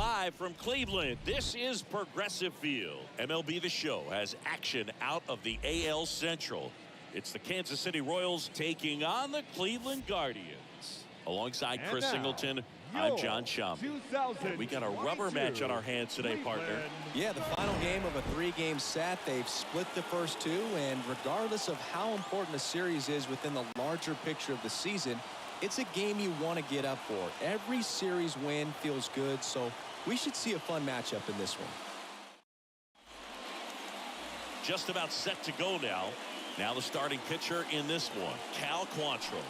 Live from Cleveland, this is Progressive Field. MLB The Show has action out of the AL Central. It's the Kansas City Royals taking on the Cleveland Guardians. Alongside Chris Singleton, I'm John Sciambi. We got a rubber match on our hands today, partner. Yeah, the final game of a three-game set. They've split the first two, and regardless of how important a series is within the larger picture of the season, it's a game you want to get up for. Every series win feels good, so we should see a fun matchup in this one. Just about set to go now. Now the starting pitcher in this one, Cal Quantrill.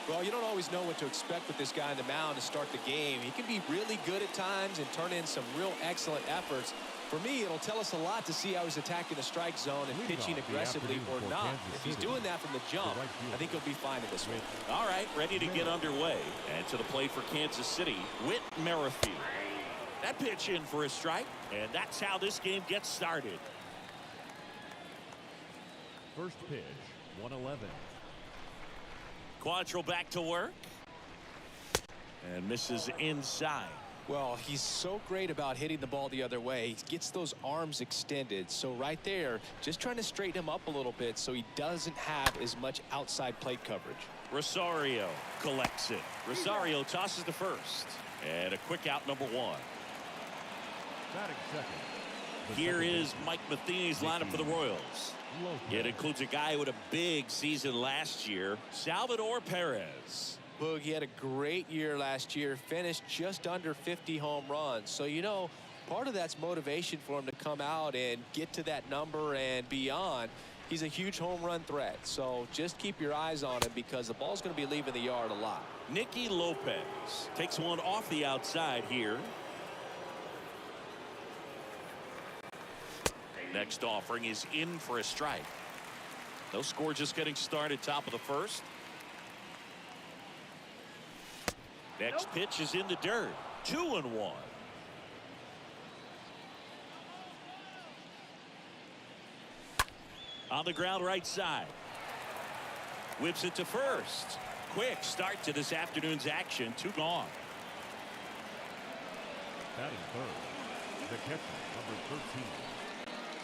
Well, you don't always know what to expect with this guy on the mound to start the game. He can be really good at times and turn in some real excellent efforts. For me, it'll tell us a lot to see how he's attacking the strike zone and pitching aggressively or not. If he's doing that from the jump, I think he'll be fine in this one. All right, ready to get underway. And to the plate for Kansas City, Whit Merrifield. That pitch in for a strike, and that's how this game gets started. First pitch, 1-11. Quantrill back to work. And misses inside. Well, he's so great about hitting the ball the other way. He gets those arms extended. So right there, just trying to straighten him up a little bit so he doesn't have as much outside plate coverage. Rosario collects it. Rosario tosses to first. And a quick out, number one. Batting second. Here is Mike Matheny's lineup for the Royals. It includes a guy with a big season last year, Salvador Perez. Boog, he had a great year last year, finished just under 50 home runs. So, you know, part of that's motivation for him to come out and get to that number and beyond. He's a huge home run threat. So just keep your eyes on him because the ball's going to be leaving the yard a lot. Nicky Lopez takes one off the outside here. Next offering is in for a strike. No score, just getting started, top of the first. Next pitch is in the dirt. 2-1. On the ground right side. Whips it to first. Quick start to this afternoon's action. 2 gone. Batting third, the catcher, number 13,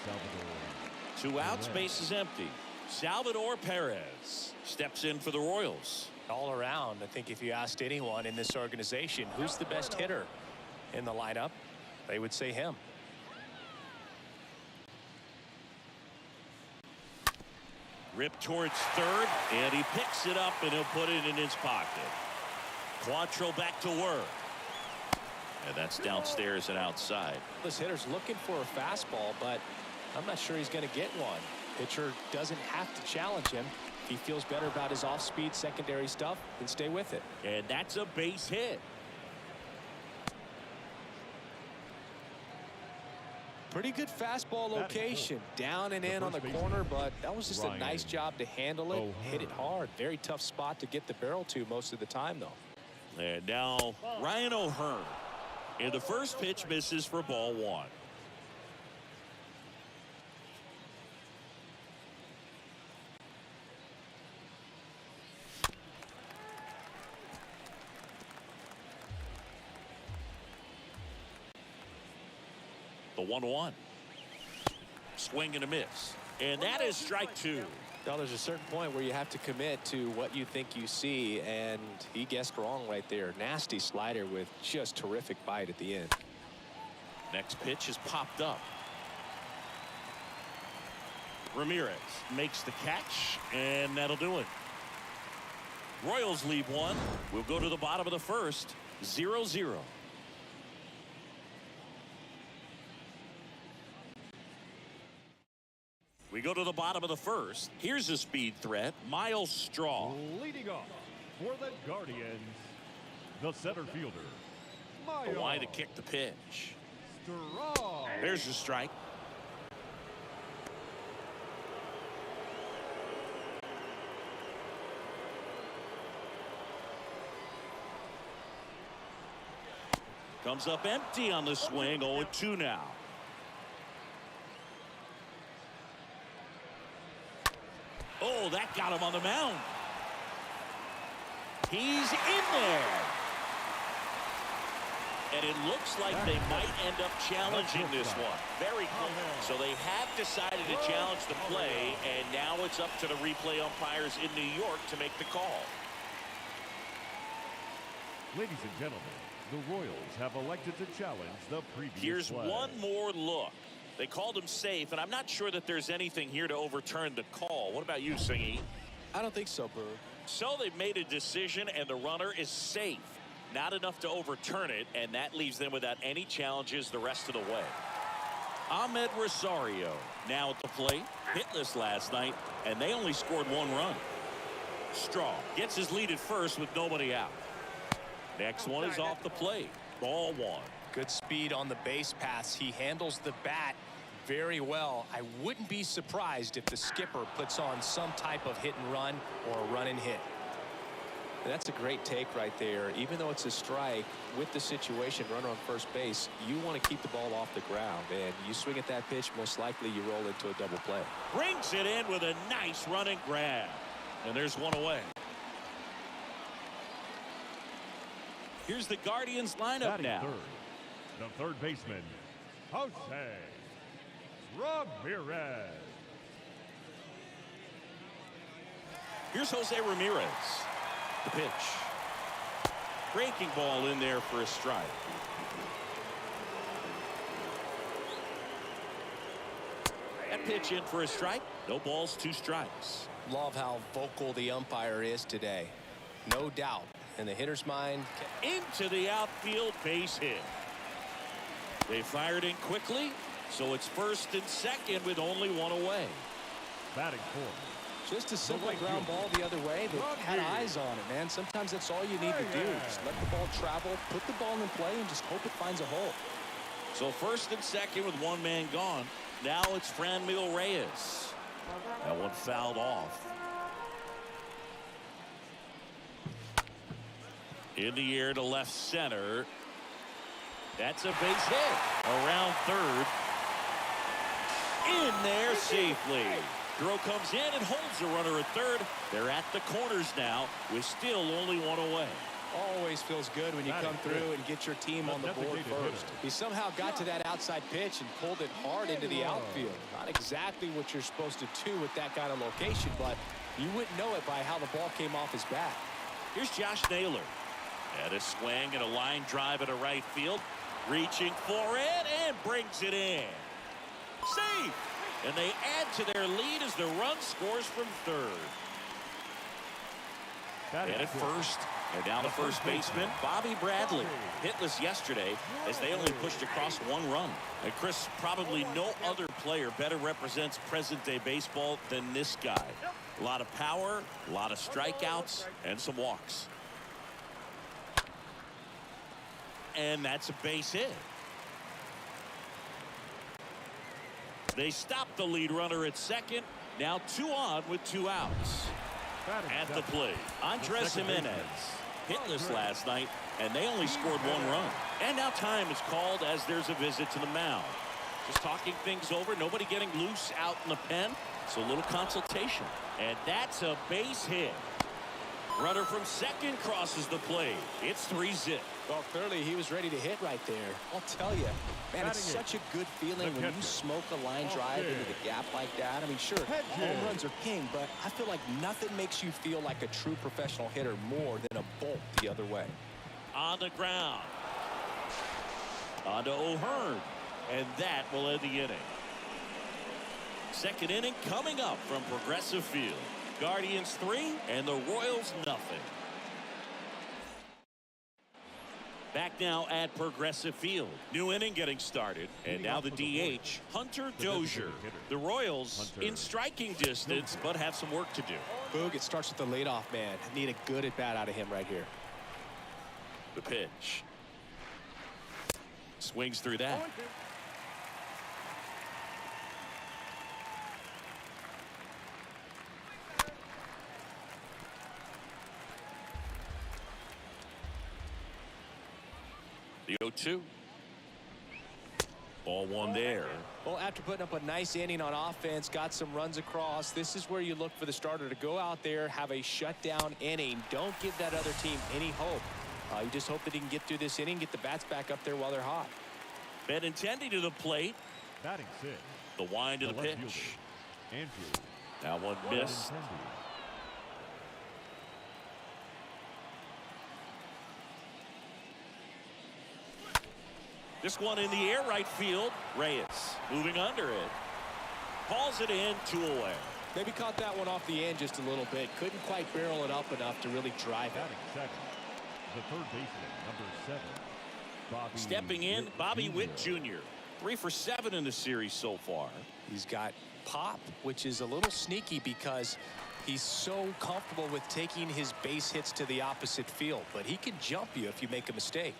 Salvador. 2 outs, base is empty. Salvador Perez steps in for the Royals. All around, I think if you asked anyone in this organization who's the best hitter in the lineup, they would say him. Ripped towards third, and he picks it up, and he'll put it in his pocket. Quantrill back to work. And that's downstairs and outside. This hitter's looking for a fastball, but I'm not sure he's going to get one. Pitcher doesn't have to challenge him. If he feels better about his off-speed secondary stuff, then stay with it. And that's a base hit. Pretty good fastball location. Down and in on the corner, but that was just a nice job to handle it. Hit it hard. Very tough spot to get the barrel to most of the time, though. And now Ryan O'Hearn. And the first pitch misses for ball 1. The 1-1. Swing and a miss. And that is strike 2. Now there's a certain point where you have to commit to what you think you see, and he guessed wrong right there. Nasty slider with just terrific bite at the end. Next pitch is popped up. Ramirez makes the catch, and that'll do it. Royals leave 1. We'll go to the bottom of the first. 0-0. We go to the bottom of the first. Here's a speed threat, Myles Straw. Leading off for the Guardians, the center fielder, Myles Why to kick the pitch. Straw. There's the strike. Comes up empty on the swing. 0-2 now. Oh, that got him on the mound. He's in there. And it looks like they might end up challenging this one. Very close. So they have decided to challenge the play, and now it's up to the replay umpires in New York to make the call. Ladies and gentlemen, the Royals have elected to challenge the previous Here's play. one more look. They called him safe, and I'm not sure that there's anything here to overturn the call. What about you, Singy? I don't think so, Boog. So they've made a decision, and the runner is safe. Not enough to overturn it, and that leaves them without any challenges the rest of the way. Ahmed Rosario now at the plate. Hitless last night, and they only scored 1 run. Straw gets his lead at first with nobody out. Next one is off the plate. Ball 1. Good speed on the base paths. He handles the bat very well. I wouldn't be surprised if the skipper puts on some type of hit and run or a run and hit. That's a great take right there. Even though it's a strike, with the situation, runner on first base, you want to keep the ball off the ground. And you swing at that pitch, most likely you roll into a double play. Brings it in with a nice running grab. And there's one away. Here's the Guardians lineup Batting now. third, the third baseman, Jose Ramirez. Here's Jose Ramirez. The pitch. Breaking ball in there for a strike. That pitch in for a strike. No balls, 2 strikes. Love how vocal the umpire is today. No doubt. In the hitter's mind. Into the outfield, base hit. They fired in quickly, so it's first and second with only 1 away. Batting fourth, Just a simple right ground fielder, ball the other way, but had Ramirez. eyes on it, man. Sometimes that's all you need to do. Just let the ball travel, put the ball in play, and just hope it finds a hole. So first and second with 1 man gone. Now it's Franmil Reyes. That one fouled off. In the air to left center. That's a base hit. Around third. In there safely. Throw comes in and holds the runner at third. They're at the corners now with still only 1 away. Always feels good when you come through and get your team on the board first. He somehow got to that outside pitch and pulled it hard into the outfield. Not exactly what you're supposed to do with that kind of location, but you wouldn't know it by how the ball came off his bat. Here's Josh Naylor. And a swing and a line drive into right field. Reaching for it and brings it in. Safe. And they add to their lead as the run scores from third. And at first, and now the first baseman, Bobby Bradley. Hitless yesterday as they only pushed across 1 run. And Chris, probably no other player better represents present-day baseball than this guy. A lot of power, a lot of strikeouts, and some walks. And that's a base hit. They stop the lead runner at second. Now 2 on with 2 outs. At the plate, Andres Jimenez. Hitless last night, and they only scored 1 run. And now time is called as there's a visit to the mound. Just talking things over. Nobody getting loose out in the pen. So a little consultation. And that's a base hit. Runner from second crosses the plate. It's 3-zip. Well, clearly he was ready to hit right there. I'll tell you, man, it's such a good feeling when you smoke a line drive into the gap like that. I mean, sure, home runs are king, but I feel like nothing makes you feel like a true professional hitter more than a bolt the other way. On the ground. On to O'Hearn. And that will end the inning. Second inning coming up from Progressive Field. Guardians 3 and the Royals nothing. Back now at Progressive Field. New inning getting started. And now the DH, Hunter Dozier. The Royals in striking distance, but have some work to do. Boog, it starts with the leadoff man. Need a good at bat out of him right here. The pitch. Swings through that. The 0-2. Ball 1 there. Well, after putting up a nice inning on offense, got some runs across, this is where you look for the starter to go out there, have a shutdown inning. Don't give that other team any hope. You just hope that he can get through this inning, get the bats back up there while they're hot. Benintendi to the plate. Batting six. The wind to the left pitch. fielder, Andrew That one missed. Benintendi. This one in the air, right field. Reyes moving under it. Hauls it in, 2 away. Maybe caught that one off the end just a little bit. Couldn't quite barrel it up enough to really drive it. Batting second. The third baseman, number 7. Bobby Stepping in, Witt Bobby Jr. Witt Jr. 3 for 7 in the series so far. He's got pop, which is a little sneaky because he's so comfortable with taking his base hits to the opposite field. But he can jump you if you make a mistake.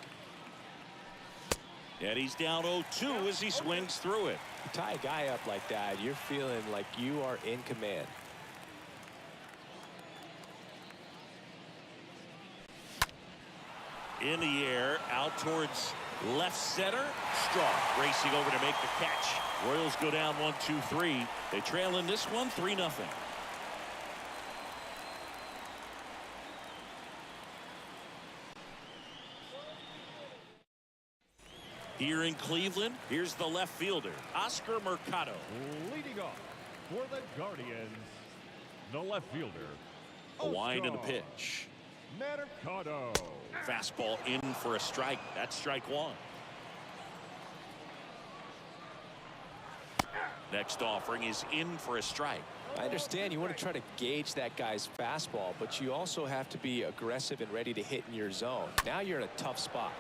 And he's down 0-2 as he swings through it. You tie a guy up like that, you're feeling like you are in command. In the air, out towards left center. Straw racing over to make the catch. Royals go down 1-2-3. They trail in this one 3-0. Here in Cleveland, here's the left fielder, Oscar Mercado. Leading off for the Guardians, the left fielder, A wind in the Oscar pitch. Mercado. Fastball in for a strike. That's strike 1. Next offering is in for a strike. I understand you want to try to gauge that guy's fastball, but you also have to be aggressive and ready to hit in your zone. Now you're in a tough spot.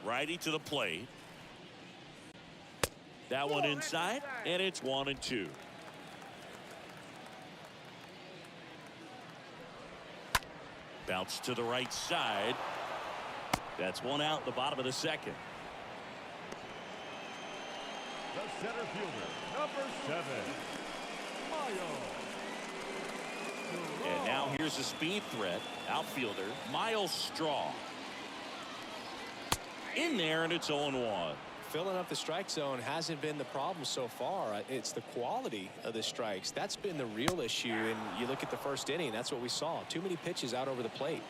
Righty to the plate. That one inside, and it's 1-2. Bounce to the right side. That's one out in the bottom of the second. The center fielder, number 7, Miles. And now here's a speed threat. Outfielder, Miles Straw. In there, and it's 0-1. Filling up the strike zone hasn't been the problem so far. It's the quality of the strikes. That's been the real issue. And you look at the first inning, that's what we saw. Too many pitches out over the plate.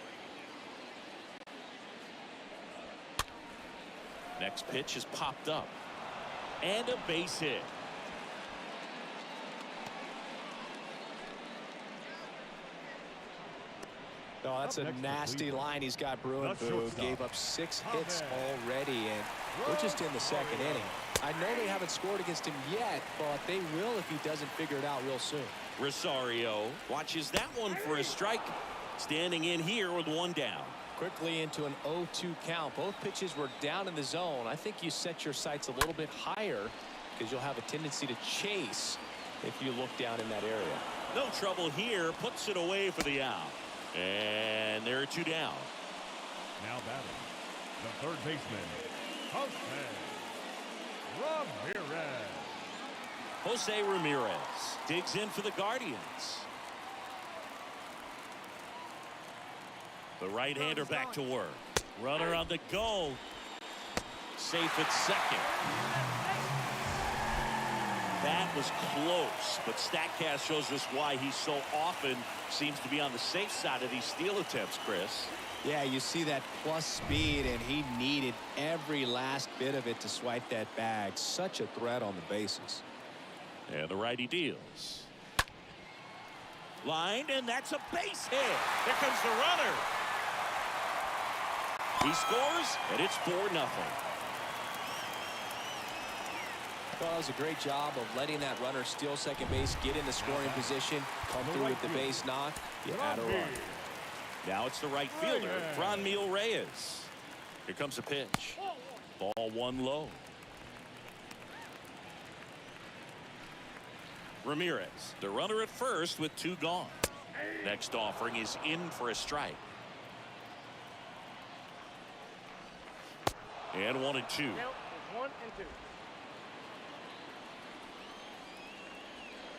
Next pitch is popped up. And a base hit. Oh, that's a nasty line he's got brewing, Boo. Gave up 6 hits already, and we're just in the second inning. I know they haven't scored against him yet, but they will if he doesn't figure it out real soon. Rosario watches that one for a strike. Standing in here with 1 down. Quickly into an 0-2 count. Both pitches were down in the zone. I think you set your sights a little bit higher because you'll have a tendency to chase if you look down in that area. No trouble here. Puts it away for the out. And there are 2 down. Now batting, the third baseman, Jose Ramirez. Jose Ramirez digs in for the Guardians. The right-hander back to work. Runner on the go. Safe at second. That was close, but StatCast shows us why he so often seems to be on the safe side of these steal attempts, Chris. Yeah, you see that plus speed, and he needed every last bit of it to swipe that bag. Such a threat on the bases. And the righty deals. Lined, and that's a base hit. Here comes the runner. He scores, and it's 4-0. Well, that was a great job of letting that runner steal second base, get in the scoring position, come through with the base knock, you add a run. Now it's the right fielder, Franmil Reyes. Here comes a pitch. Ball 1 low. Ramirez, the runner at first with 2 gone. Next offering is in for a strike. And 1-2. 1 and 2.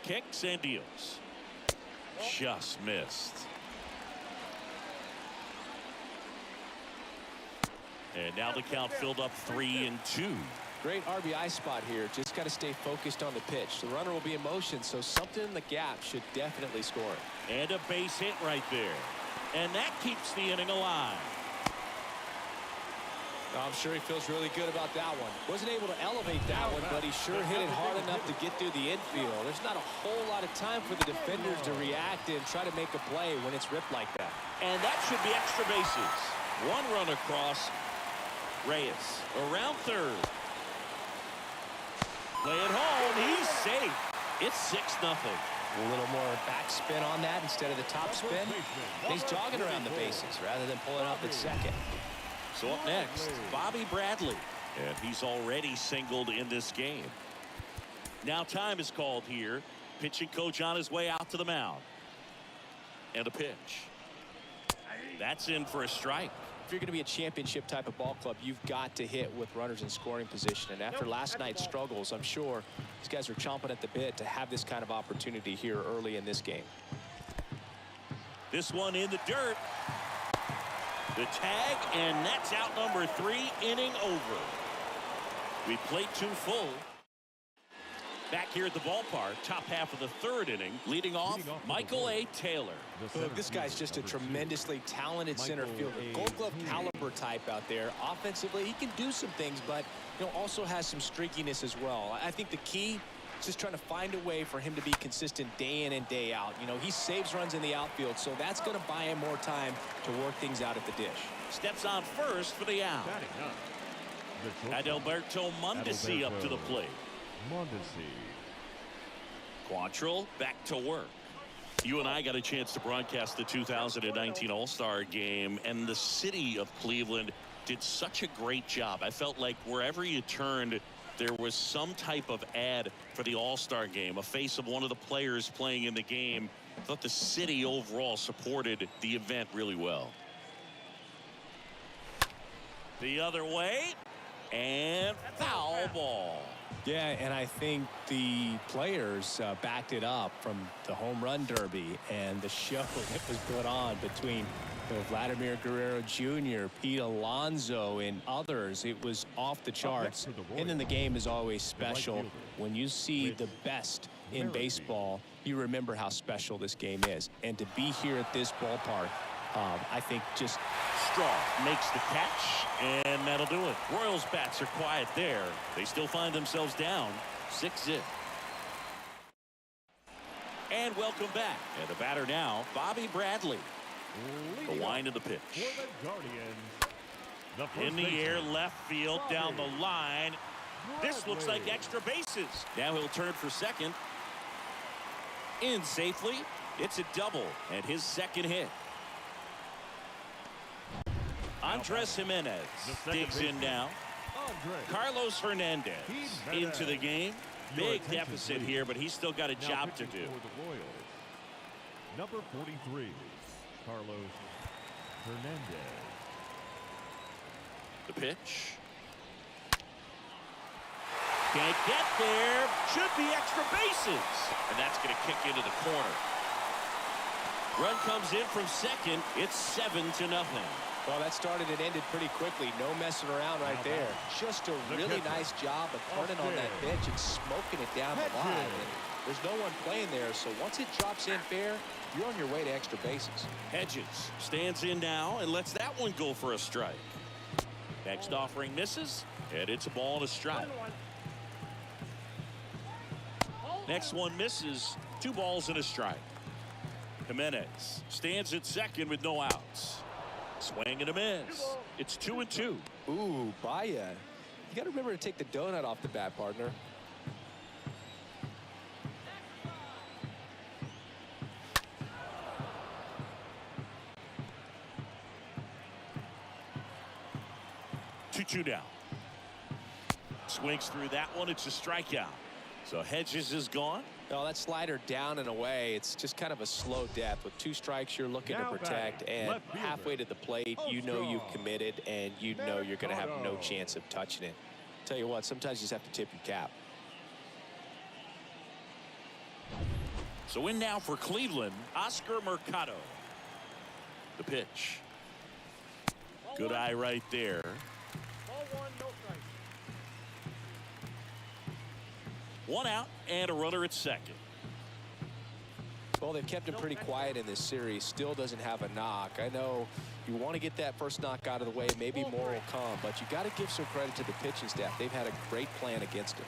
Kicks and deals. Just missed. And now the count filled up 3-2. Great RBI spot here. Just got to stay focused on the pitch. The runner will be in motion, so something in the gap should definitely score it. And a base hit right there. And that keeps the inning alive. I'm sure he feels really good about that one. Wasn't able to elevate that one, but he sure hit it hard enough to get through the infield. There's not a whole lot of time for the defenders to react and try to make a play when it's ripped like that. And that should be extra bases. One run across. Reyes around third. Play it home. He's safe. It's 6-0. A little more backspin on that instead of the top spin. He's jogging around the bases rather than pulling up at second. So up next, Bobby Bradley. And he's already singled in this game. Now time is called here. Pitching coach on his way out to the mound. And a pitch. That's in for a strike. If you're going to be a championship type of ball club, you've got to hit with runners in scoring position. And after last night's struggles, I'm sure these guys are chomping at the bit to have this kind of opportunity here early in this game. This one in the dirt. The tag, and that's out number 3, inning over. We played 2 full. Back here at the ballpark, top half of the 3rd inning, leading off Michael A. Taylor. Look, this guy's just a tremendously talented center fielder. Gold Glove caliber type out there. Offensively, he can do some things, but also has some streakiness as well. I think the key is just trying to find a way for him to be consistent day in and day out. He saves runs in the outfield, so that's going to buy him more time to work things out at the dish. Steps on first for the out. Adalberto Mondesi up to the plate. Quantrill back to work. You and I got a chance to broadcast the 2019 All-Star game, and the city of Cleveland did such a great job. I felt like wherever you turned, there was some type of ad for the All-Star game, a face of one of the players playing in the game. I thought the city overall supported the event really well. The other way, and foul ball. Yeah, and I think the players backed it up from the home run derby and the show that was put on between Vladimir Guerrero Jr., Pete Alonso, and others. It was off the charts. And then the game is always special. When you see the best in baseball, you remember how special this game is. And to be here at this ballpark, I think just... Straw makes the catch, and that'll do it. Royals bats are quiet there. They still find themselves down 6-0. And welcome back. And the batter now, Bobby Bradley. The wind of the pitch. In the air, left field, down the line. This looks like extra bases. Now he'll turn for second. In safely. It's a double, and his second hit. Andres Jimenez digs in now. Carlos Hernandez into the game. Big deficit here, but he's still got a job to do. Number 43, Carlos Hernandez. The pitch. Can't get there. Should be extra bases. And that's going to kick into the corner. Run comes in from second. It's 7-0. Well, that started and ended pretty quickly. No messing around right there. Just a really nice job of turning on that pitch and smoking it down the line. And there's no one playing there, so once it drops in fair, you're on your way to extra bases. Hedges stands in now and lets that one go for a strike. Next offering misses, and it's a ball and a strike. Next one misses, 2 balls and a strike. Jimenez stands at second with no outs. Swing and a miss. It's 2-2. Ooh, Baya. You got to remember to take the donut off the bat, partner. Two down. Swings through that one. It's a strikeout. So Hedges is gone. No, that slider down and away, it's just kind of a slow death. With 2 strikes you're looking to protect, and halfway to the plate, you know you've committed, and you know you're going to have no chance of touching it. Tell you what, sometimes you just have to tip your cap. So in now for Cleveland, Oscar Mercado. The pitch. Good eye right there. One out and a runner at second. Well, they've kept him pretty quiet in this series. Still doesn't have a knock. I know you want to get that first knock out of the way. Maybe more will come, but you got to give some credit to the pitching staff. They've had a great plan against him.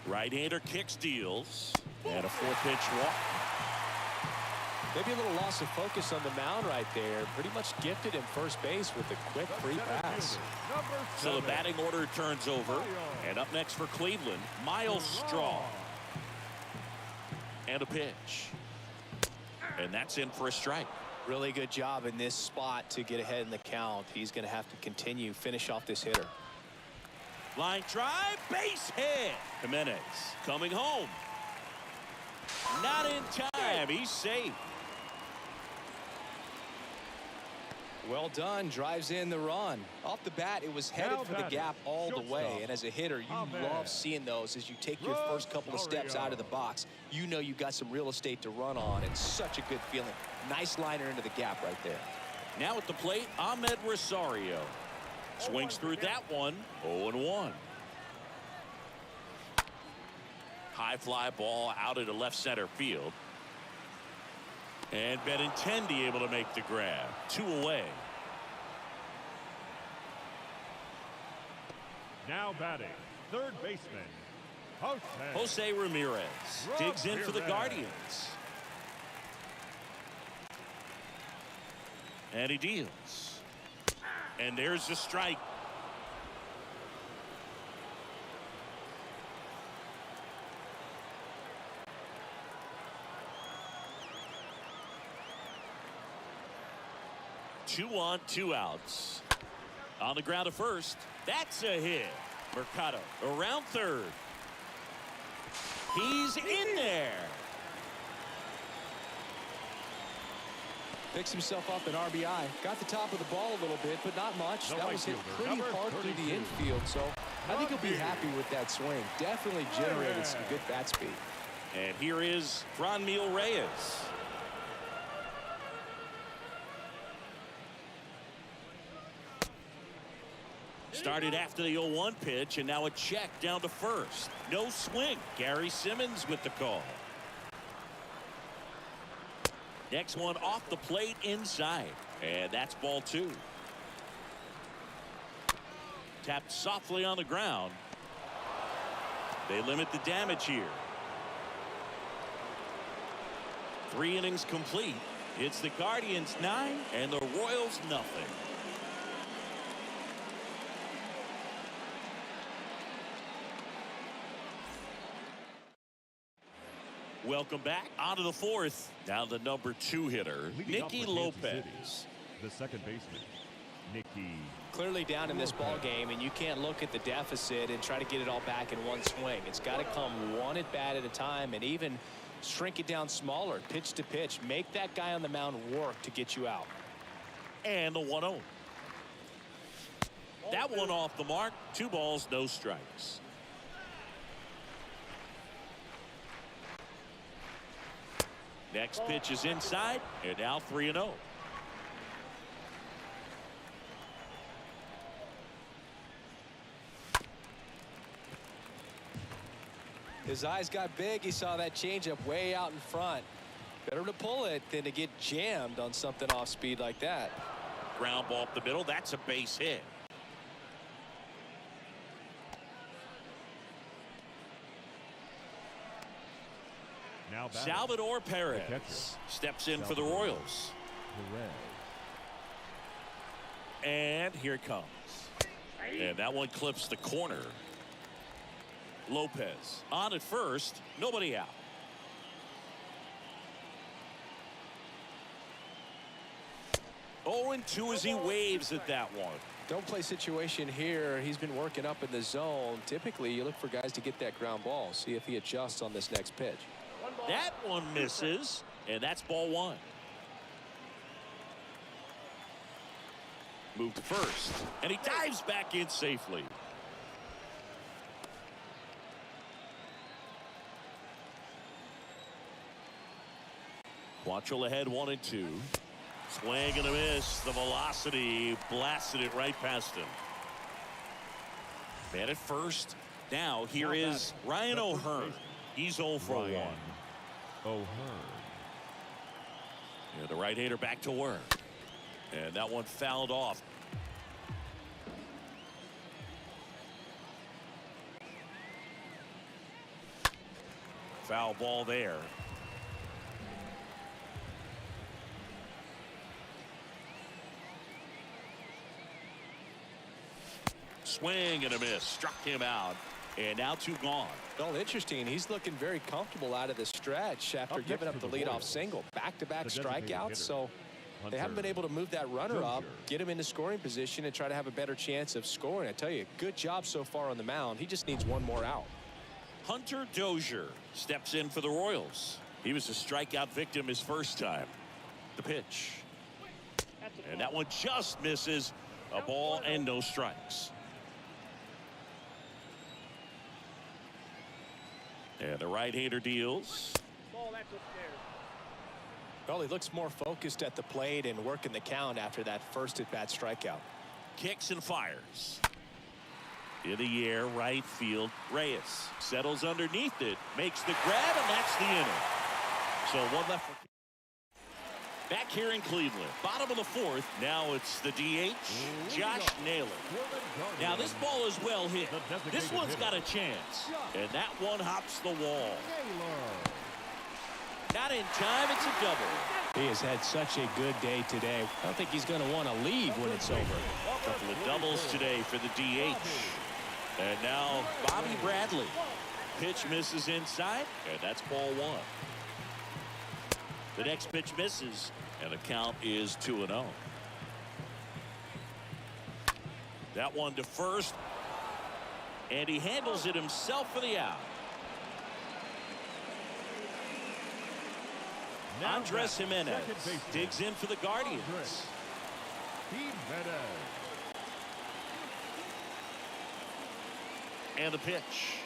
Right-hander kicks, deals, and a 4-pitch walk. Maybe a little loss of focus on the mound right there. Pretty much gifted him first base with a quick free pass. So the batting order turns over. And up next for Cleveland, Miles Straw. And a pitch. And that's in for a strike. Really good job in this spot to get ahead in the count. He's going to have to finish off this hitter. Line drive, base hit. Jimenez coming home. Not in time. He's safe. Well done. Drives in the run. Off the bat, it was headed for the gap all the way. And as a hitter, you love seeing those as you take your first couple of steps out of the box. You know you got some real estate to run on. It's such a good feeling. Nice liner into the gap right there. Now at the plate, Ahmed Rosario. Swings through that one. 0-1. High fly ball out into left center field. And Benintendi able to make the grab. 2 away. Now batting, third baseman, Jose Ramirez digs in for the Guardians. And he deals. And there's the strike. Two on, 2 outs. On the ground to first. That's a hit. Mercado around third. He's in there. Picks himself up an RBI. Got the top of the ball a little bit, but not much. That was hit pretty hard through the infield, so I think he'll be happy with that swing. Definitely generated some good bat speed. And here is Franmil Reyes. Started after the 0-1 pitch, and now a check down to first. No swing. Gary Simmons with the call. Next one off the plate inside. And that's ball 2. Tapped softly on the ground. They limit the damage here. 3 innings complete. It's the Guardians 9 and the Royals nothing. Welcome back onto the 4th. Now the number 2 hitter, Nicky Lopez. The second baseman, Nicky. Clearly down in this ball game, and you can't look at the deficit and try to get it all back in one swing. It's got to come one at bat at a time, and even shrink it down smaller, pitch to pitch. Make that guy on the mound work to get you out. And the 1-0. That one off the mark. 2 balls, no strikes. Next pitch is inside, and now 3-0. His eyes got big. He saw that changeup way out in front. Better to pull it than to get jammed on something off speed like that. Ground ball up the middle. That's a base hit. Now Salvador Perez steps in for the Royals. And here it comes. And that one clips the corner. Lopez on at first. Nobody out. Oh, and 2 as he waves at that one. Don't play situation here. He's been working up in the zone. Typically, you look for guys to get that ground ball. See if he adjusts on this next pitch. That one misses, and that's ball 1. Move to first, and he dives back in safely. Quantrill ahead 1-2. Swing and a miss. The velocity blasted it right past him. Man at first, Now here is Ryan O'Hearn. He's 0 for 1. O'Hearn. Yeah, the right-hander back to work. And that one fouled off. Foul ball there. Swing and a miss. Struck him out. And now 2 gone. Well, interesting. He's looking very comfortable out of the stretch after giving up the leadoff single. Back-to-back strikeouts. So they haven't been able to move that runner up, get him into scoring position, and try to have a better chance of scoring. I tell you, good job so far on the mound. He just needs one more out. Hunter Dozier steps in for the Royals. He was a strikeout victim his first time. The pitch. And that one just misses. A ball and no strikes. And the right-hander deals. Well, he looks more focused at the plate and working the count after that first at-bat strikeout. Kicks and fires. In the air, right field. Reyes settles underneath it, makes the grab, and that's the inning. So 1 left. Back here in Cleveland, bottom of the 4th. Now it's the DH, Josh Naylor. Now this ball is well hit. This one's got a chance, and that one hops the wall. Not in time. It's a double. He has had such a good day today. I don't think he's going to want to leave when it's over. A couple of doubles today for the DH. And now Bobby Bradley. Pitch misses inside, and that's ball 1. The next pitch misses, and the count is 2-0. That one to first, and he handles it himself for the out. Andres Jimenez digs in for the Guardians. And the pitch.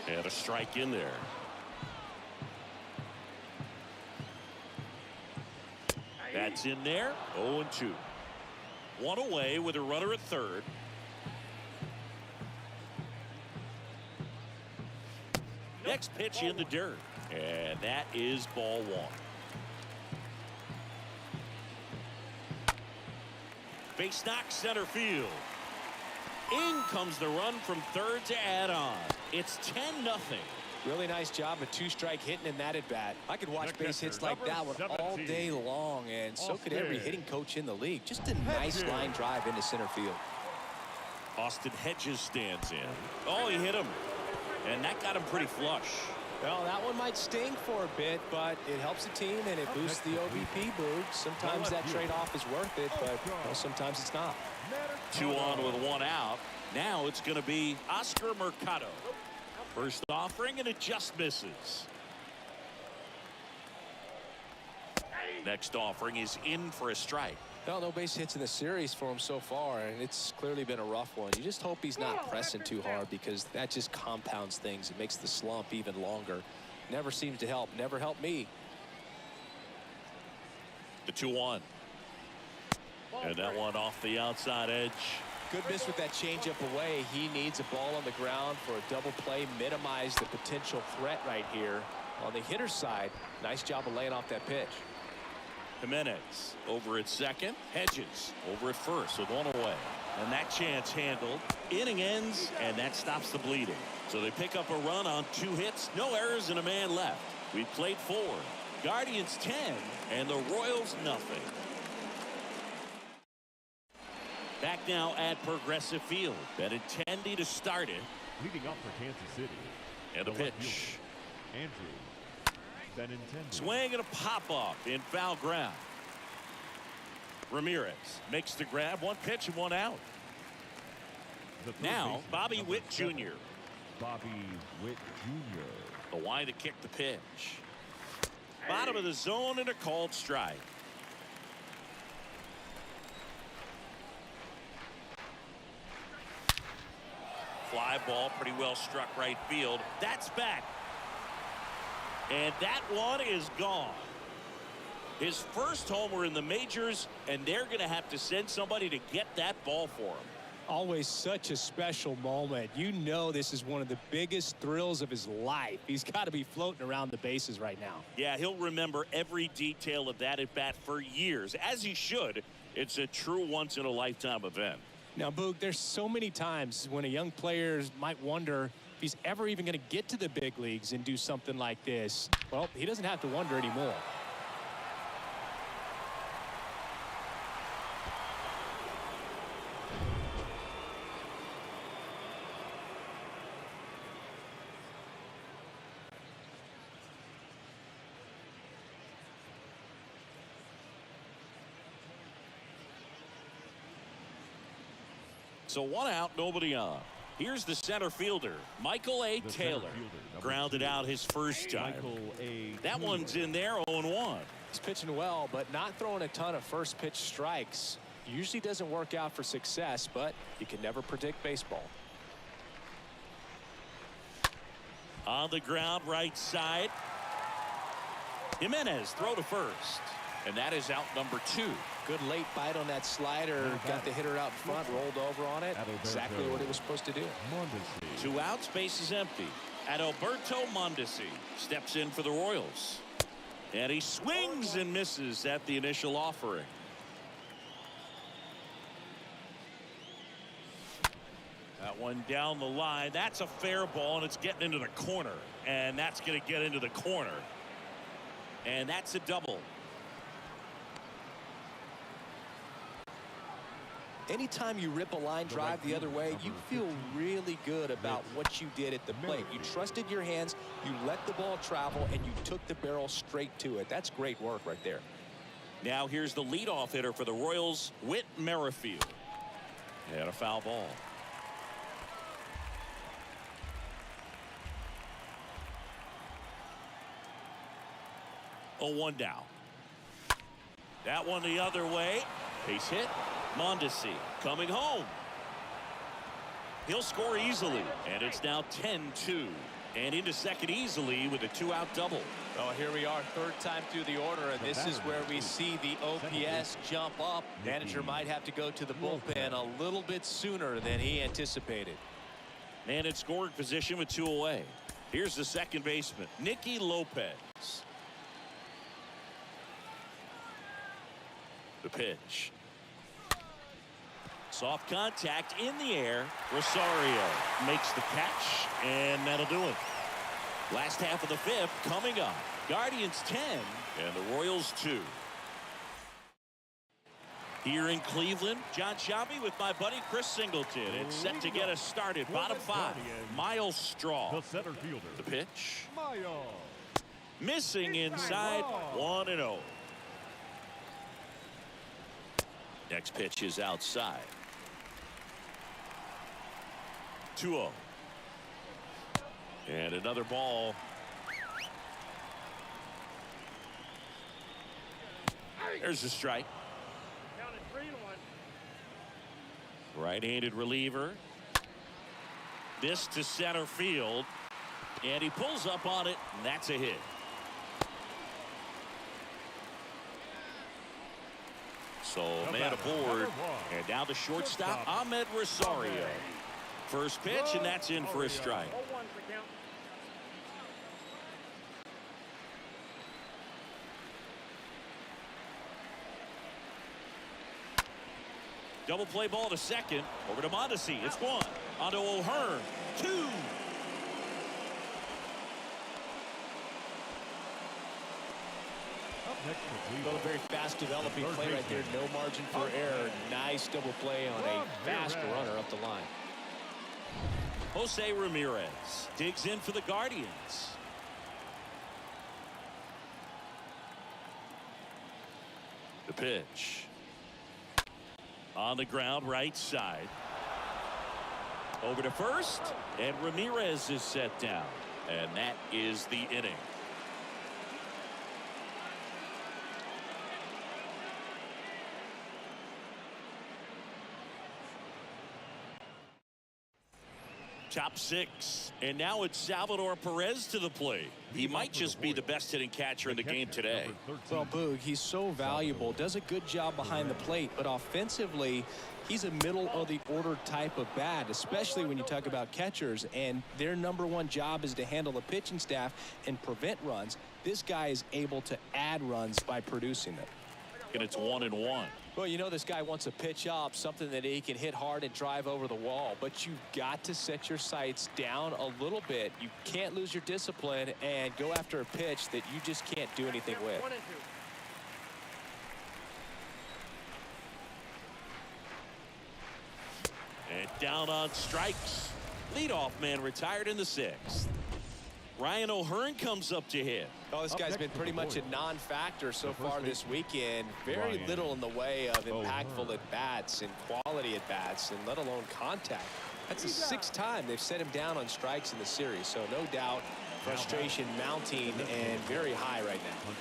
And a strike in there. That's in there. 0-2. 1 away with a runner at third. Next pitch in the dirt. And that is ball 1. Base knock center field. In comes the run from third to add on. It's 10-0. Really nice job of 2-strike hitting in that at bat. I could watch base hits like that one all day long, and so could every hitting coach in the league. Just a nice line drive into center field. Austin Hedges stands in. Oh, he hit him, and that got him pretty flush. Well, that one might sting for a bit, but it helps the team and it boosts the OBP boog. Sometimes that trade-off is worth it, but sometimes it's not. 2 on with 1 out. Now it's going to be Oscar Mercado. First offering, and it just misses. Next offering is in for a strike. Well, no base hits in the series for him so far, and it's clearly been a rough one. You just hope he's not pressing too hard, because that just compounds things. It makes the slump even longer. Never seems to help. Never helped me. The 2-1. And that one off the outside edge. Good miss with that changeup away. He needs a ball on the ground for a double play. Minimize the potential threat right here. On the hitter's side, nice job of laying off that pitch. Jimenez over at second. Hedges over at first with 1 away. And that chance handled. Inning ends, and that stops the bleeding. So they pick up a run on 2 hits. No errors and a man left. We played 4. Guardians 10 and the Royals nothing. Back now at Progressive Field. Benintendi to start it. Leading up for Kansas City. And a pitch. Andrew Benintendi. Swing and a pop-off in foul ground. Ramirez makes the grab. 1 pitch and 1 out. Now Bobby Witt Jr. Bobby Witt Jr. The Y to kick the pitch. Bottom of the zone and a called strike. Fly ball pretty well struck right field. That's back. And that one is gone. His first homer in the majors, and they're going to have to send somebody to get that ball for him. Always such a special moment. You know this is one of the biggest thrills of his life. He's got to be floating around the bases right now. Yeah, he'll remember every detail of that at bat for years, as he should. It's a true once-in-a-lifetime event. Now, Boog, there's so many times when a young player might wonder if he's ever even going to get to the big leagues and do something like this. Well, he doesn't have to wonder anymore. So 1 out, nobody on. Here's the center fielder, Michael A. Taylor. Grounded out his first time. That one's in there, 0-1. He's pitching well, but not throwing a ton of first pitch strikes. Usually doesn't work out for success, but you can never predict baseball. On the ground, right side. Jimenez, throw to first. And that is out number 2. Good late bite on that slider. Got the hitter out in front, rolled over on it. Exactly what it was supposed to do. 2 outs, base is empty. Adalberto Mondesi steps in for the Royals. And he swings and misses at the initial offering. That one down the line. That's a fair ball, and it's getting into the corner. And that's going to get into the corner. And that's a double. Anytime you rip a line drive the other way, you feel really good about what you did at the plate. You trusted your hands, you let the ball travel, and you took the barrel straight to it. That's great work right there. Now here's the leadoff hitter for the Royals, Whit Merrifield. And a foul ball. A 1 down. That one the other way. Base hit. Mondesi coming home. He'll score easily, and it's now 10-2. And into second easily with a 2-out double. Well, here we are, third time through the order, and this is where we see the OPS jump up. Manager might have to go to the bullpen a little bit sooner than he anticipated. Man in scoring position with 2 away. Here's the second baseman, Nicky Lopez. The pitch. Soft contact in the air. Rosario makes the catch, and that'll do it. Last half of the 5th coming up. Guardians 10 and the Royals 2. Here in Cleveland, John Sciambi with my buddy Chris Singleton. It's set to get us started. Bottom 5. Miles Straw. The center fielder. The pitch. Missing inside. 1-0. Next pitch is outside. 2-0. And another ball. There's a strike. Right-handed reliever. This to center field. And he pulls up on it, and that's a hit. So man aboard. And now the shortstop, Ahmed Rosario. First pitch, and that's in for a strike. Double play ball to second. Over to Mondesi. It's 1. Onto O'Hearn. 2. Well, a very fast developing play right there. No margin for error. Nice double play on a fast runner up the line. Jose Ramirez digs in for the Guardians. The pitch. On the ground, right side. Over to first, and Ramirez is set down. And that is the inning. Top 6. And now it's Salvador Perez to the plate. He might just be the best hitting catcher in the game today. Well, Boog, he's so valuable, does a good job behind the plate, but offensively, he's a middle of the order type of bat, especially when you talk about catchers, and their #1 job is to handle the pitching staff and prevent runs. This guy is able to add runs by producing them. And it's 1-1. Well, you know this guy wants to pitch up, something that he can hit hard and drive over the wall, but you've got to set your sights down a little bit. You can't lose your discipline and go after a pitch that you just can't do anything with. And down on strikes. Leadoff man retired in the 6th. Ryan O'Hearn comes up to hit. Oh, this guy's been pretty much a non-factor so far this weekend. Very little in the way of impactful at-bats and quality at-bats, and let alone contact. That's the 6th time they've set him down on strikes in the series, so no doubt frustration mounting and very high right now.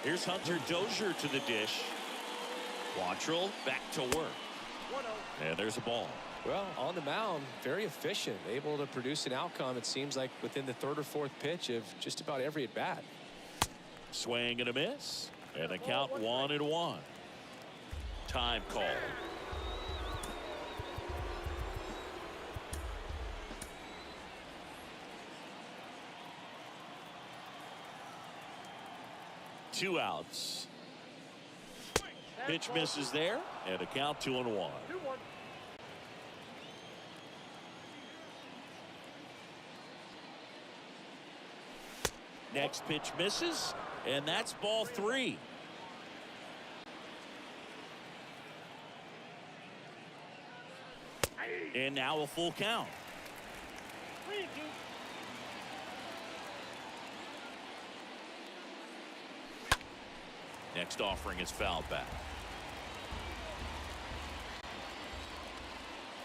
Here's Hunter Dozier to the dish. Quantrill back to work. And there's a ball. Well, on the mound, very efficient, able to produce an outcome, it seems like, within the 3rd or 4th pitch of just about every at-bat. Swing and a miss. And the count 1-1. Time call. Two outs. Pitch misses there, and a count 2-1. Next pitch misses, and that's ball 3. And now a full count. Next offering is fouled back.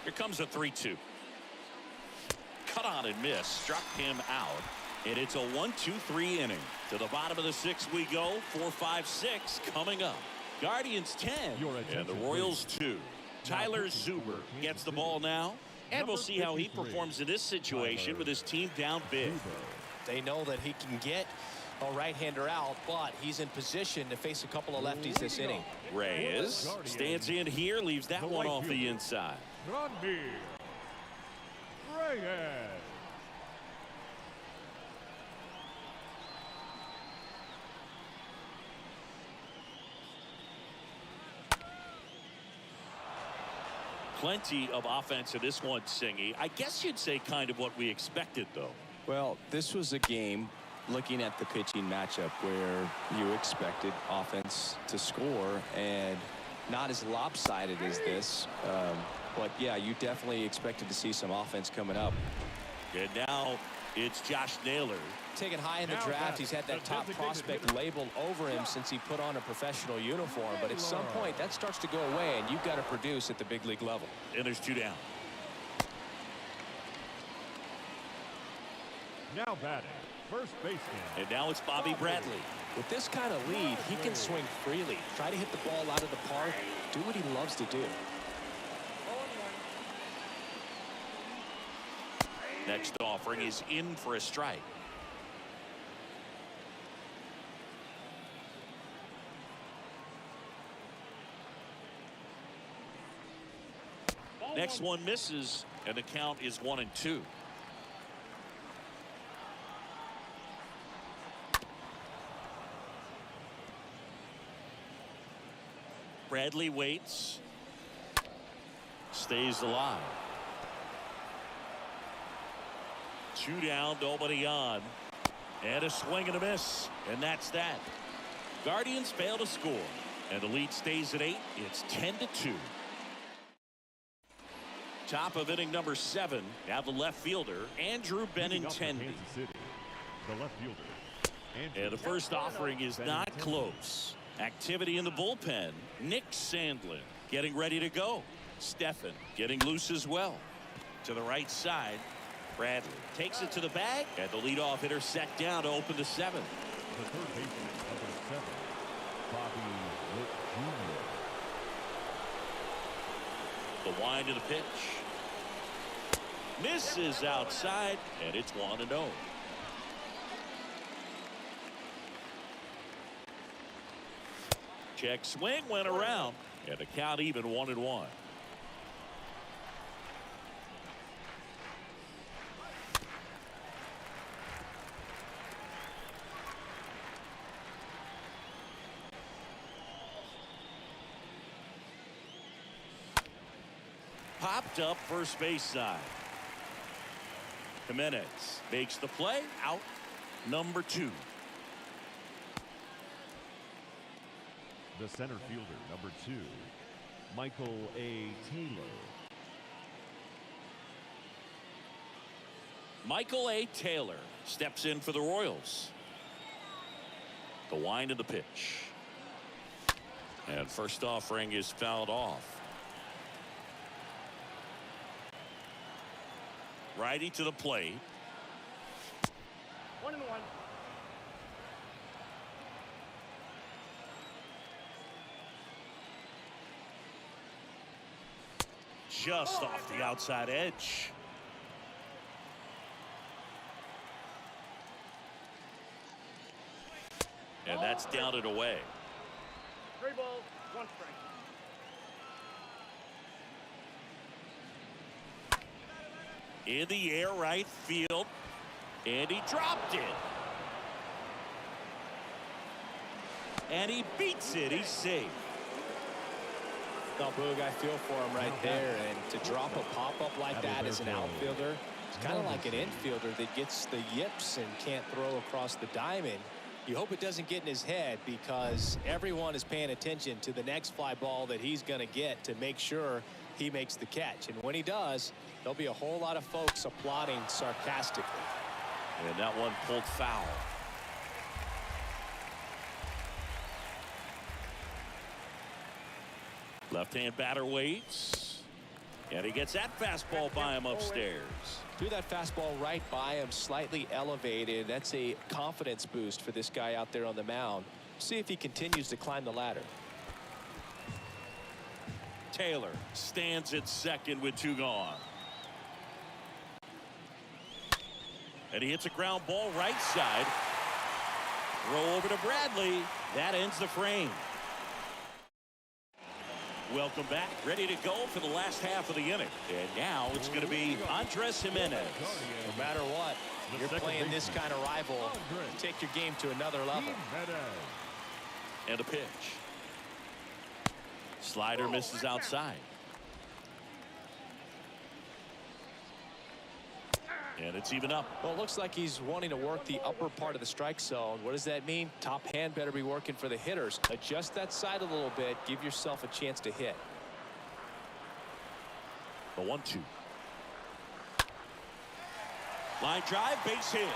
Here comes a 3-2. Cut on and miss. Struck him out. And it's a 1-2-3 inning. To the bottom of the 6th we go. 4, 5, 6 coming up. Guardians 10 and the Royals 2. Tyler Zuber gets the ball now. And we'll see how he performs in this situation with his team down big. They know that he can get a right-hander out, but he's in position to face a couple of lefties this inning. Reyes stands in here, leaves that one off the inside. Reyes. Plenty of offense in this one, Singy. I guess you'd say kind of what we expected, though. Well, this was a game, looking at the pitching matchup, where you expected offense to score, and not as lopsided as this. But, yeah, you definitely expected to see some offense coming up. And now it's Josh Naylor. Taken high in the draft, he's had that top prospect labeled over him since he put on a professional uniform. But at some point, that starts to go away, and you've got to produce at the big league level. And there's 2 down. Now batting, first baseman. And now it's Bobby Bradley. With this kind of lead, he can swing freely, try to hit the ball out of the park, do what he loves to do. Next offering is in for a strike. Next one misses, and the count is 1-2. Bradley waits. Stays alive. 2 down, nobody on. And a swing and a miss. And that's that. Guardians fail to score. And the lead stays at 8. It's 10-2. Top of inning number 7. Now the left fielder, Andrew Benintendi. The left fielder. And the first offering is not close. Activity in the bullpen. Nick Sandlin getting ready to go. Stephan getting loose as well. To the right side, Bradley takes it to the bag, and the leadoff hitter set down to open the 7th. The third baseman, number 7, Bobby Witt Jr. The wind of the pitch. Misses outside, and it's 1-0. Check swing went around, and the count even 1-1. Popped up first base side. Jimenez makes the play. Out number 2. The center fielder, number 2, Michael A. Taylor. Michael A. Taylor steps in for the Royals. The wind of the pitch. And first offering is fouled off. Righty to the plate. 1-1. Just off the outside edge. And that's down and away. 3 balls, 1 strike. In the air, right field. And he dropped it. And he beats it. He's safe. No, Boog, I feel for him right there. And to drop a pop-up like that as an outfielder, it's kind of like an infielder that gets the yips and can't throw across the diamond. You hope it doesn't get in his head, because everyone is paying attention to the next fly ball that he's going to get to make sure he makes the catch. And when he does, there'll be a whole lot of folks applauding sarcastically. And that one pulled foul. Left-hand batter waits. And he gets that fastball by him upstairs. Threw that fastball right by him, slightly elevated. That's a confidence boost for this guy out there on the mound. See if he continues to climb the ladder. Taylor stands at second with 2 gone. And he hits a ground ball right side. Throw over to Bradley. That ends the frame. Welcome back. Ready to go for the last half of the inning. And now it's going to be Andres Jimenez. No matter what, you're playing this kind of rival. Take your game to another level. And a pitch. Slider misses outside. And it's even up. Well, it looks like he's wanting to work the upper part of the strike zone. What does that mean? Top hand better be working for the hitters. Adjust that side a little bit. Give yourself a chance to hit. The 1-2. Line drive, base hit.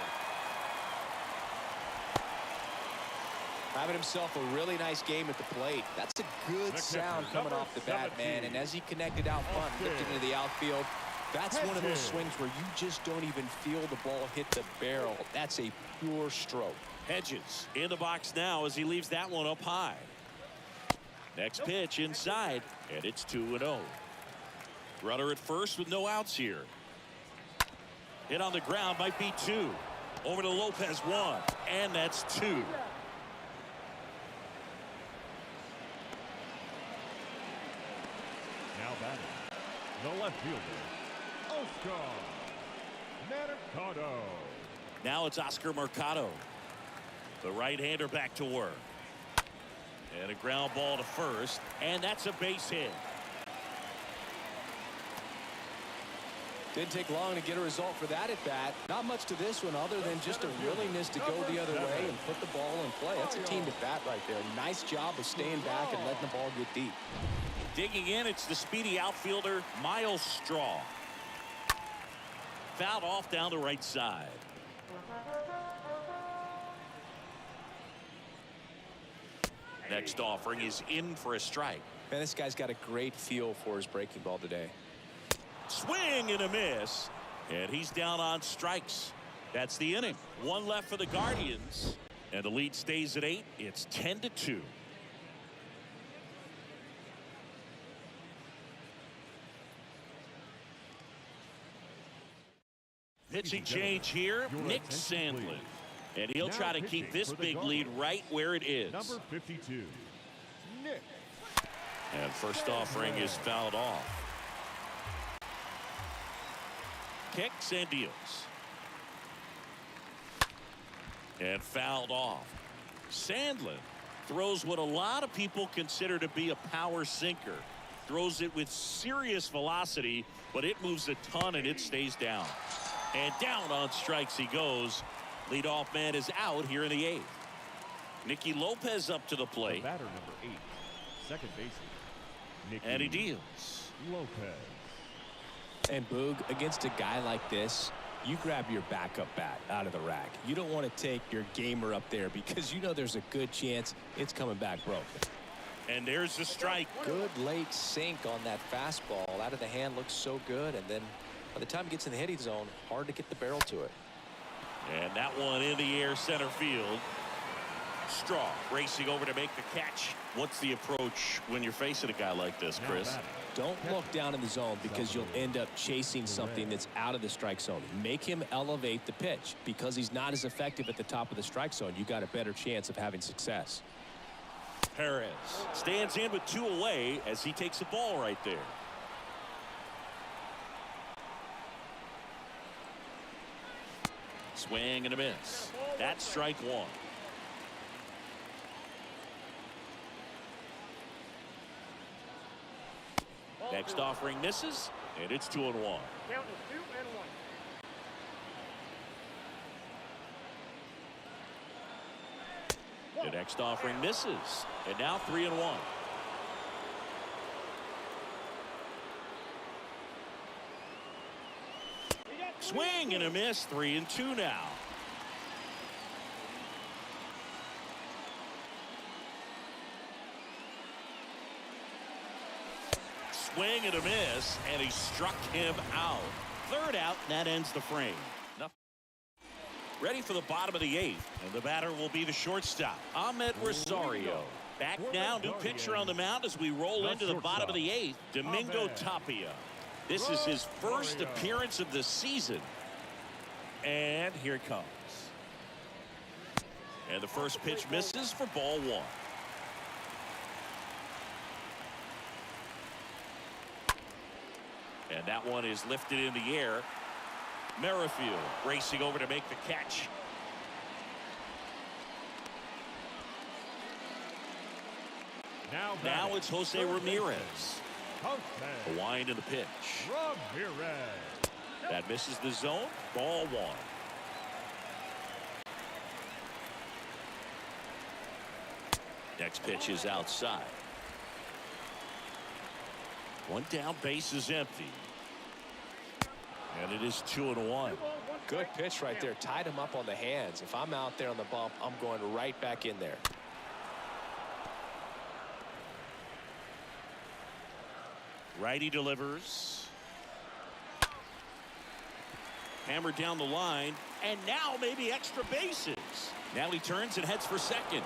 Having himself a really nice game at the plate. That's a good sound coming off the bat, man. And as he connected out front, lifted into the outfield, that's one of those swings where you just don't even feel the ball hit the barrel. That's a pure stroke. Hedges in the box now as he leaves that one up high. Next pitch inside, and it's 2-0. Runner at first with no outs here. Hit on the ground, might be 2. Over to Lopez, 1, and that's 2. Now batting, the left fielder, Oscar Mercado. Now it's Oscar Mercado. The right-hander back to work. And a ground ball to first, and that's a base hit. Didn't take long to get a result for that at bat. Not much to this one other than just a willingness to go the other way and put the ball in play. That's a team at bat right there. Nice job of staying back and letting the ball get deep. Digging in, it's the speedy outfielder, Miles Straw. Fouled off down the right side. Next offering is in for a strike. Man, this guy's got a great feel for his breaking ball today. Swing and a miss. And he's down on strikes. That's the inning. 1 left for the Guardians. And the lead stays at 8. It's 10-2. Pitching change here, Nick Sandlin. And he'll try to keep this big lead right where it is. Number 52, Nick. And first offering is fouled off. Kicks and deals. And fouled off. Sandlin throws what a lot of people consider to be a power sinker. Throws it with serious velocity, but it moves a ton and it stays down. And down on strikes he goes. Leadoff man is out here in the 8th. Nicky Lopez up to the plate. The batter number 8, second baseman, Nicky And he deals. Lopez. And Boog, against a guy like this, you grab your backup bat out of the rack. You don't want to take your gamer up there because you know there's a good chance it's coming back broken. And there's the strike. Good late sink on that fastball. Out of the hand looks so good, and then by the time it gets in the hitting zone, hard to get the barrel to it. And that one in the air center field. Straw racing over to make the catch. What's the approach when you're facing a guy like this, Chris? Don't look down in the zone because you'll end up chasing something that's out of the strike zone. Make him elevate the pitch. Because he's not as effective at the top of the strike zone, you got a better chance of having success. Perez stands in with 2 away as he takes the ball right there. Swing and a miss. That's strike 1. Next offering misses, and it's 2-1. Count is 2 and 1. The next offering misses, and now 3-1. Swing and a miss, 3-2 now. Swing and a miss, and he struck him out. 3rd out, and that ends the frame. Ready for the bottom of the 8th, and the batter will be the shortstop, Ahmed Rosario. Back now, new pitcher on the mound as we roll into the bottom of the 8th, Domingo Tapia. This is his first appearance of the season. And here it comes. And the first pitch misses for ball 1. And that one is lifted in the air. Merrifield racing over to make the catch. Now it's Jose Ramirez. A wind in the pitch. Ramirez. That misses the zone. Ball 1. Next pitch is outside. One down, base is empty. And it is 2-1. Good pitch right there. Tied him up on the hands. If I'm out there on the bump, I'm going right back in there. Righty delivers. Hammered down the line. And now maybe extra bases. Now he turns and heads for second.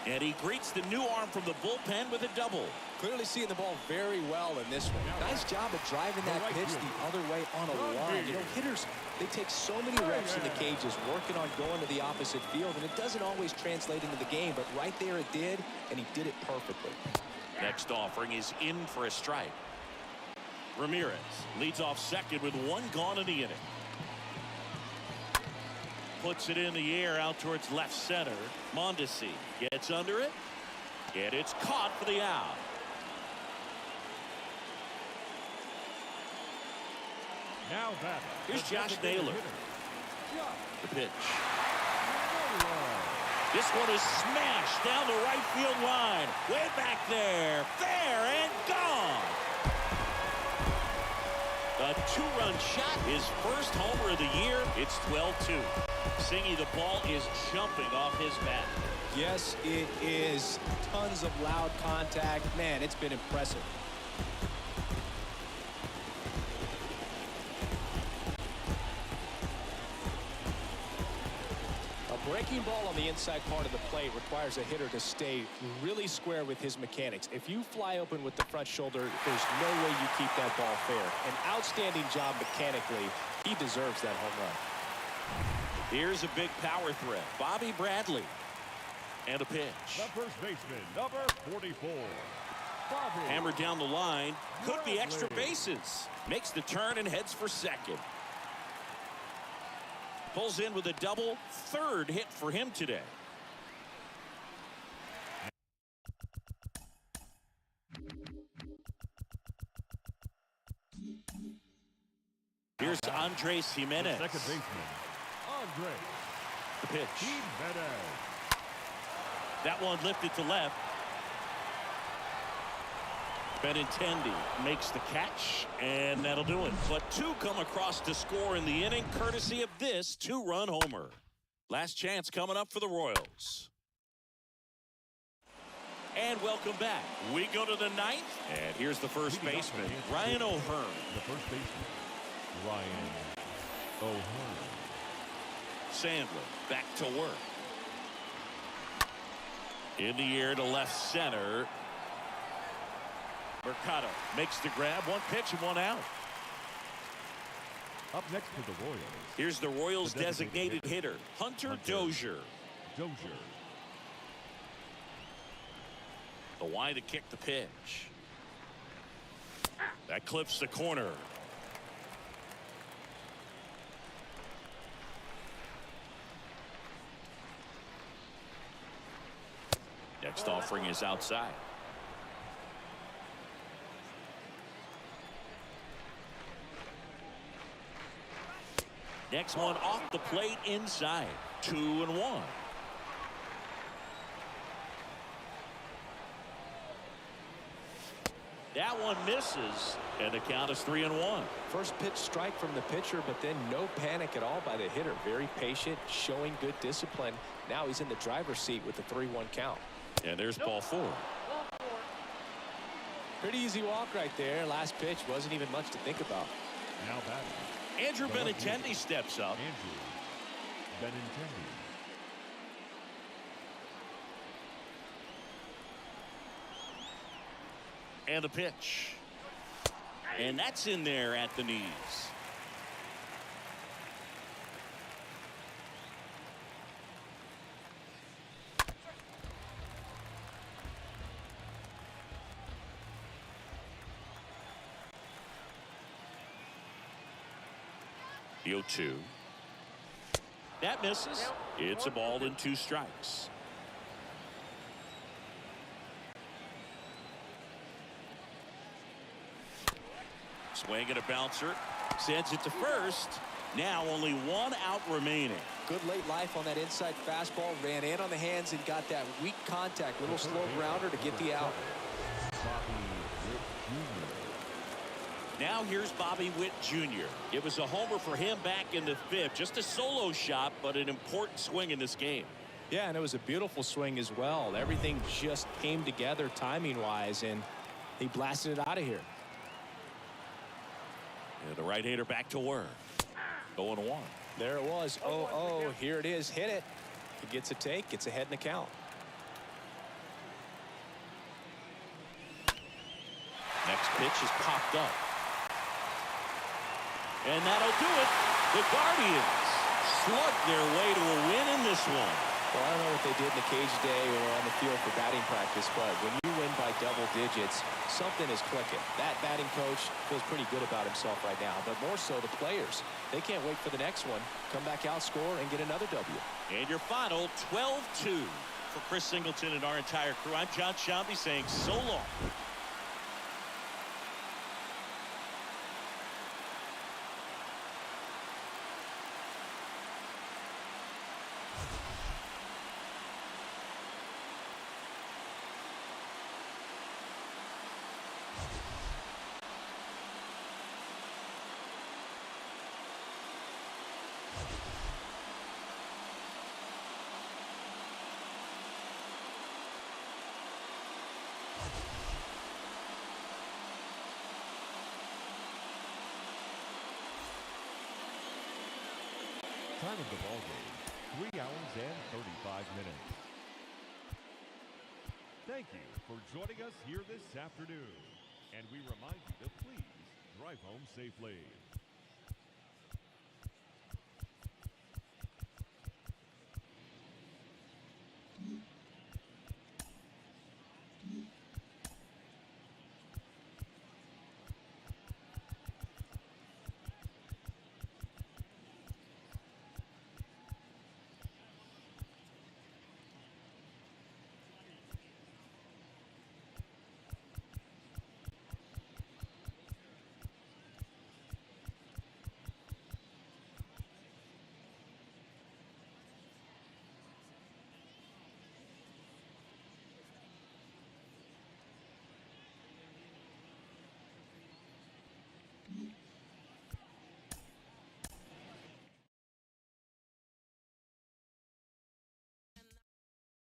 And he greets the new arm from the bullpen with a double. Clearly seeing the ball very well in this one. Nice job of driving that pitch the other way on a line. You know, hitters, they take so many reps in the cages working on going to the opposite field, and it doesn't always translate into the game, but right there it did, and he did it perfectly. Next offering is in for a strike. Ramirez leads off second with 1 gone in the inning. Puts it in the air out towards left center. Mondesi gets under it, and it's caught for the out. Now batting. Here's Josh Naylor. The pitch. This one is smashed down the right field line. Way back there. Fair and gone. A 2-run shot. His first homer of the year. It's 12-2. Singy, the ball is jumping off his bat. Yes, it is. Tons of loud contact. Man, it's been impressive. A breaking breaking ball on the inside part of the plate requires a hitter to stay really square with his mechanics. If you fly open with the front shoulder, there's no way you keep that ball fair. An outstanding job mechanically. He deserves that home run. Here's a big power threat. Bobby Bradley. And a pitch. The first baseman, number 44. Bobby Hammered down the line. Could be extra Bradley. bases. Makes the turn and heads for second. Pulls in with a double. Third hit for him today. Here's Andres Jimenez. The second baseman, Andres The pitch. Jimenez. That one lifted to left. Benintendi makes the catch, and that'll do it. But two come across to score in the inning, courtesy of this two-run homer. Last chance coming up for the Royals. And welcome back. We go to the ninth, and here's the first baseman, Ryan O'Hearn. The first baseman, Ryan O'Hearn. Sandler back to work. In the air to left center. Mercado makes the grab. One pitch and one out. Up next to the Royals, Here's the Royals' The designated designated hitter, Hunter Dozier. Dozier. The wide to kick the pitch. That clips the corner. Next offering is outside. Next one off the plate inside. 2-1. That one misses, and the count is 3-1. First pitch strike from the pitcher, but then no panic at all by the hitter. Very patient, showing good discipline. Now he's in the driver's seat with the 3-1 count. And there's ball 4. Ball 4. Pretty easy walk right there. Last pitch wasn't even much to think about. Now batting, Andrew Benintendi steps up. Andrew Benintendi. And the pitch. And that's in there at the knees. The 0-2. That misses. It's a ball and 2 strikes. Swing and a bouncer. Sends it to first. Now only 1 out remaining. Good late life on that inside fastball. Ran in on the hands and got that weak contact. Little slow grounder to get the out. Bobby Witt Jr. Now here's Bobby Witt Jr. It was a homer for him back in the 5th. Just a solo shot, but an important swing in this game. Yeah, and it was a beautiful swing as well. Everything just came together timing-wise, and he blasted it out of here. And the right-hander back to work. 0-1. There it was. 0-0. Here it is. Hit it. He gets a take. Gets ahead in the count. Next pitch is popped up. And that'll do it. The Guardians slug their way to a win in this one. Well, I don't know what they did in the cage today or on the field for batting practice, but when you win by double digits, something is clicking. That batting coach feels pretty good about himself right now, but more so the players. They can't wait for the next one. Come back out, score, and get another W. And your final 12-2 for Chris Singleton and our entire crew. I'm John Shambi saying so long. Time of the ball game, 3 hours and 35 minutes. Thank you for joining us here this afternoon. And we remind you to please drive home safely.